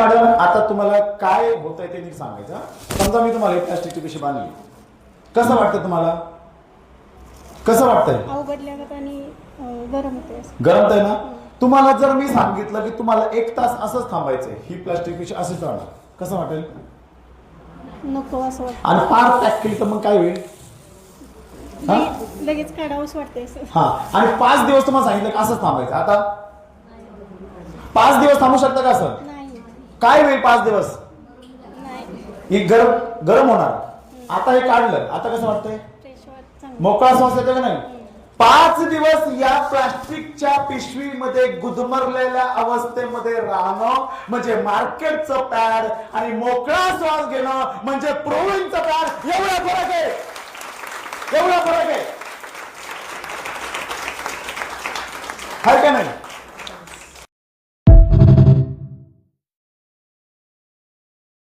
Madam आता तुम्हाला काय होतंय ते नीट सांगायचं. समजा मी तुम्हाला एक प्लास्टिकची पिशवी बांधली, कसं वाटतं तुम्हाला? कसं वाटतंय? अवघडल्यागत आणि गरम होते. गरम आहे ना? तुम्हाला जर मी सांगितलं की तुम्हाला 1 तास असंच थांबायचंय, ही प्लास्टिक पिशवी अशीच राहणार, कसं वाटेल? नको असं वाटतं. आणि पार पॅक केली तर मग काय होईल? लगेच काढावंच वाटतंय. हा, आणि 5 दिवस तुम्हाला सांगितलं की असंच थांबायचं, आता 5 दिवस थांबू शकता का सर? नाही. काय होईल 5 दिवस? नाही. ही गरम होणार. आता हे काढलं, आता कसं वाटतंय? मोकळा श्वास येतो का नाही? 5 दिवस या प्लास्टिकच्या पिशवीमध्ये गुदमरलेल्या अवस्थेमध्ये राहणं म्हणजे मार्केटचं पॅड आणि मोकळा श्वास घेणं म्हणजे प्रोविनचं पॅड. एवढा फरक आहे, एवढा फरक आहे, का नाही?